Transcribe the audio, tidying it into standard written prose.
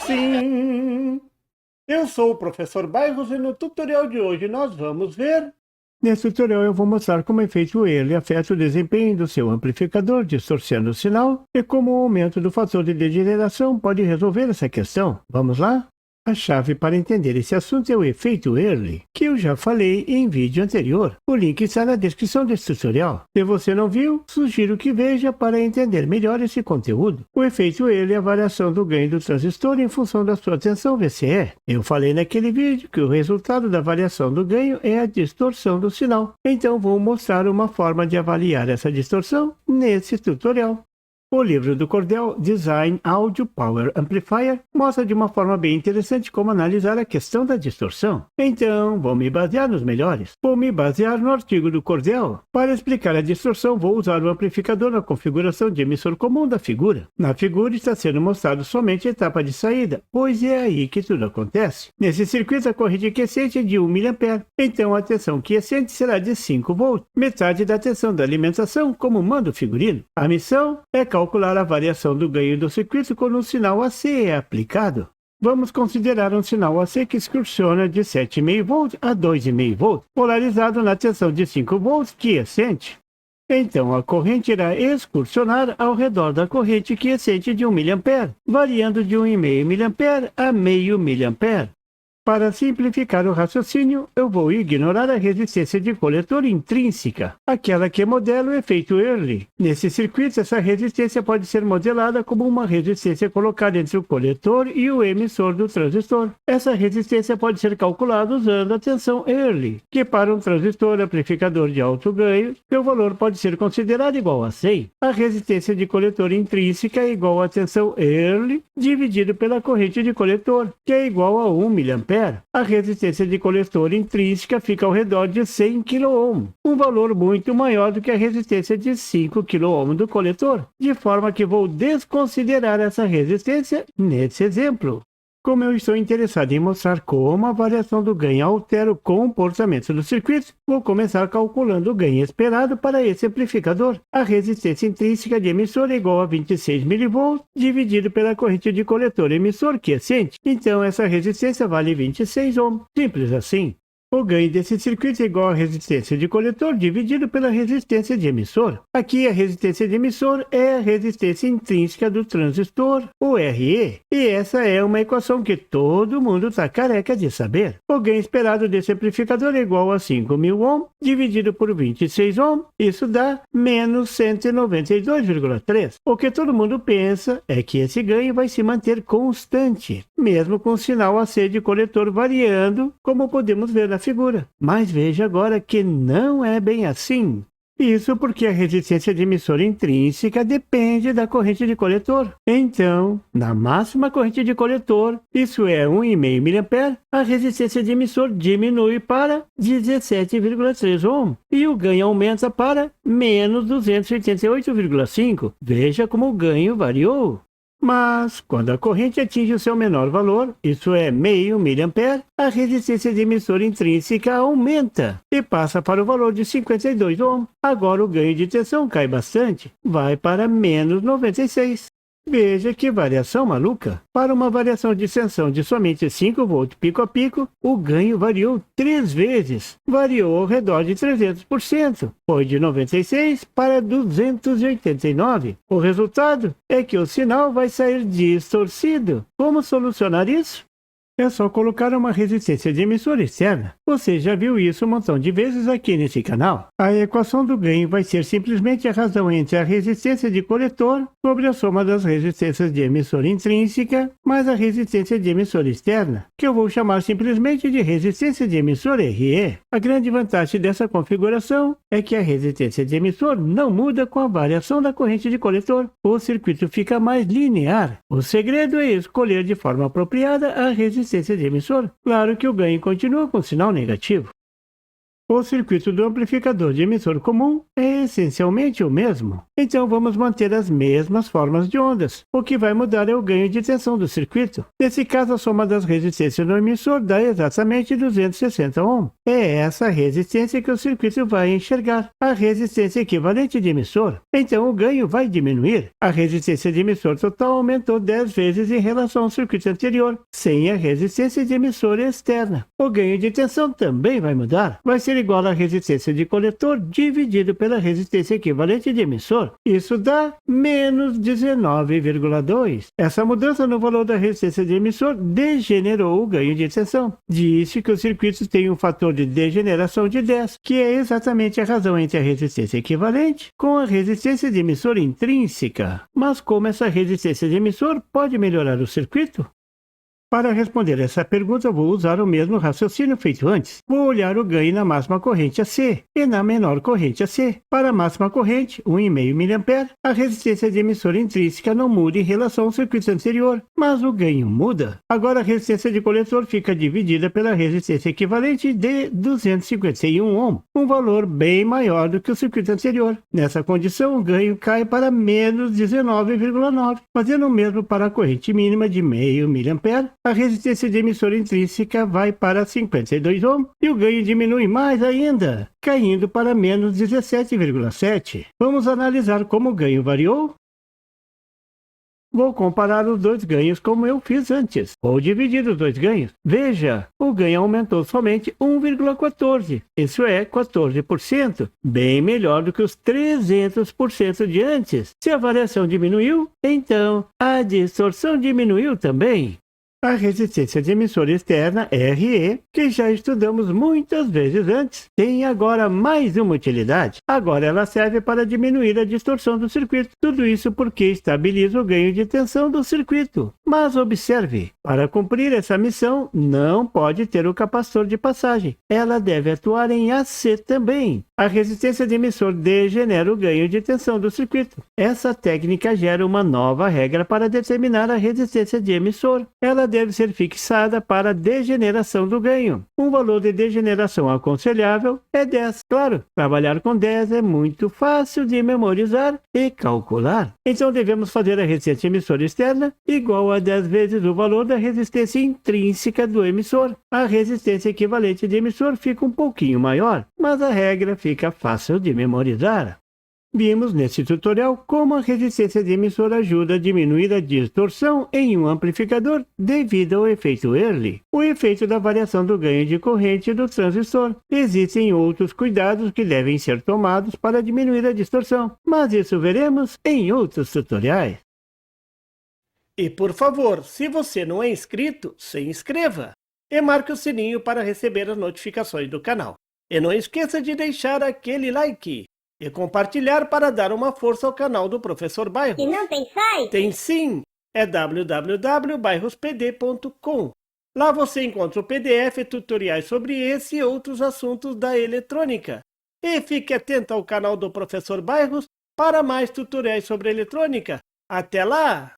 Sim, eu sou o professor Bairros e no tutorial de hoje nós vamos ver... Nesse tutorial eu vou mostrar como o efeito Early afeta o desempenho do seu amplificador, distorcendo o sinal, e como o aumento do fator de degeneração pode resolver essa questão. Vamos lá? A chave para entender esse assunto é o efeito Early, que eu já falei em vídeo anterior. O link está na descrição desse tutorial. Se você não viu, sugiro que veja para entender melhor esse conteúdo. O efeito Early é a variação do ganho do transistor em função da sua tensão VCE. Eu falei naquele vídeo que o resultado da variação do ganho é a distorção do sinal. Então vou mostrar uma forma de avaliar essa distorção nesse tutorial. O livro do Cordell, Design Audio Power Amplifier, mostra de uma forma bem interessante como analisar a questão da distorção. Então, vou me basear nos melhores. Vou me basear no artigo do Cordell. Para explicar a distorção, vou usar o amplificador na configuração de emissor comum da figura. Na figura está sendo mostrado somente a etapa de saída, pois é aí que tudo acontece. Nesse circuito, a corrente quiescente é de 1 mA, então a tensão quiescente será de 5 V, metade da tensão da alimentação, como manda o figurino. A missão é calcular a variação do ganho do circuito quando um sinal AC é aplicado. Vamos considerar um sinal AC que excursiona de 7,5 V a 2,5 V, polarizado na tensão de 5 V quiescente. Então a corrente irá excursionar ao redor da corrente quiescente de 1 mA, variando de 1,5 mA a 0,5 mA. Para simplificar o raciocínio, eu vou ignorar a resistência de coletor intrínseca, aquela que modela o efeito Early. Nesse circuito, essa resistência pode ser modelada como uma resistência colocada entre o coletor e o emissor do transistor. Essa resistência pode ser calculada usando a tensão Early, que para um transistor amplificador de alto ganho, seu valor pode ser considerado igual a 100. A resistência de coletor intrínseca é igual à tensão Early dividido pela corrente de coletor, que é igual a 1 mA. A resistência de coletor intrínseca fica ao redor de 100 kΩ, um valor muito maior do que a resistência de 5 kΩ do coletor, de forma que vou desconsiderar essa resistência nesse exemplo. Como eu estou interessado em mostrar como a variação do ganho altera o comportamento do circuito, vou começar calculando o ganho esperado para esse amplificador. A resistência intrínseca de emissor é igual a 26 mV dividido pela corrente de coletor emissor quiescente. Então essa resistência vale 26 Ω. Simples assim. O ganho desse circuito é igual à resistência de coletor dividido pela resistência de emissor. Aqui a resistência de emissor é a resistência intrínseca do transistor, o RE. E essa é uma equação que todo mundo está careca de saber. O ganho esperado desse amplificador é igual a 5.000 Ω dividido por 26 Ω. Isso dá menos 192,3. O que todo mundo pensa é que esse ganho vai se manter constante, mesmo com o sinal AC de coletor variando, como podemos ver na figura. Mas veja agora que não é bem assim. Isso porque a resistência de emissor intrínseca depende da corrente de coletor. Então, na máxima corrente de coletor, isso é 1,5 mA, a resistência de emissor diminui para 17,3 Ω e o ganho aumenta para menos 288,5. Veja como o ganho variou. Mas, quando a corrente atinge o seu menor valor, isso é 0,5 mA, a resistência de emissor intrínseca aumenta e passa para o valor de 52 Ω. Agora o ganho de tensão cai bastante, vai para menos 96. Veja que variação maluca! Para uma variação de tensão de somente 5 V pico a pico, o ganho variou 3 vezes. Variou ao redor de 300%. Foi de 96 para 289. O resultado é que o sinal vai sair distorcido. Como solucionar isso? É só colocar uma resistência de emissor externa. Você já viu isso um montão de vezes aqui nesse canal. A equação do ganho vai ser simplesmente a razão entre a resistência de coletor sobre a soma das resistências de emissor intrínseca mais a resistência de emissor externa, que eu vou chamar simplesmente de resistência de emissor RE. A grande vantagem dessa configuração é que a resistência de emissor não muda com a variação da corrente de coletor. O circuito fica mais linear. O segredo é escolher de forma apropriada a resistência de emissor. Claro que o ganho continua com sinal negativo. O circuito do amplificador de emissor comum é essencialmente o mesmo. Então vamos manter as mesmas formas de ondas. O que vai mudar é o ganho de tensão do circuito. Nesse caso, a soma das resistências no emissor dá exatamente 260 Ω. é essa resistência que o circuito vai enxergar, a resistência equivalente de emissor. Então o ganho vai diminuir. A resistência de emissor total aumentou 10 vezes em relação ao circuito anterior, sem a resistência de emissor externa. O ganho de tensão também vai mudar. Vai ser igual à resistência de coletor dividido pela resistência equivalente de emissor. Isso dá menos 19,2. Essa mudança no valor da resistência de emissor degenerou o ganho de tensão. Disse que os circuitos têm um fator de degeneração de 10, que é exatamente a razão entre a resistência equivalente com a resistência de emissor intrínseca. Mas como essa resistência de emissor pode melhorar o circuito? Para responder essa pergunta, vou usar o mesmo raciocínio feito antes. Vou olhar o ganho na máxima corrente AC e na menor corrente AC. Para a máxima corrente, 1,5 mA, a resistência de emissor intrínseca não muda em relação ao circuito anterior, mas o ganho muda. Agora a resistência de coletor fica dividida pela resistência equivalente de 251 ohm, um valor bem maior do que o circuito anterior. Nessa condição, o ganho cai para menos 19,9, fazendo o mesmo para a corrente mínima de 0,5 mA. A resistência de emissor intrínseca vai para 52 ohm e o ganho diminui mais ainda, caindo para menos 17,7. Vamos analisar como o ganho variou? Vou comparar os dois ganhos como eu fiz antes. Vou dividir os dois ganhos. Veja, o ganho aumentou somente 1,14. Isso é 14%. Bem melhor do que os 300% de antes. Se a variação diminuiu, então a distorção diminuiu também. A resistência de emissor externa, RE, que já estudamos muitas vezes antes, tem agora mais uma utilidade. Agora ela serve para diminuir a distorção do circuito. Tudo isso porque estabiliza o ganho de tensão do circuito. Mas observe, para cumprir essa missão, não pode ter o capacitor de passagem. Ela deve atuar em AC também. A resistência de emissor degenera o ganho de tensão do circuito. Essa técnica gera uma nova regra para determinar a resistência de emissor. Ela deve ser fixada para a degeneração do ganho. Um valor de degeneração aconselhável é 10. Claro, trabalhar com 10 é muito fácil de memorizar e calcular. Então devemos fazer a resistência emissor externa igual a 10 vezes o valor da resistência intrínseca do emissor. A resistência equivalente de emissor fica um pouquinho maior, mas a regra fica fácil de memorizar. Vimos nesse tutorial como a resistência de emissor ajuda a diminuir a distorção em um amplificador devido ao efeito Early, o efeito da variação do ganho de corrente do transistor. Existem outros cuidados que devem ser tomados para diminuir a distorção, mas isso veremos em outros tutoriais. E por favor, se você não é inscrito, se inscreva e marque o sininho para receber as notificações do canal. E não esqueça de deixar aquele like e compartilhar para dar uma força ao canal do Professor Bairros. E não tem site? Tem sim! É www.bairrospd.com. Lá você encontra o PDF e tutoriais sobre esse e outros assuntos da eletrônica. E fique atento ao canal do Professor Bairros para mais tutoriais sobre eletrônica. Até lá!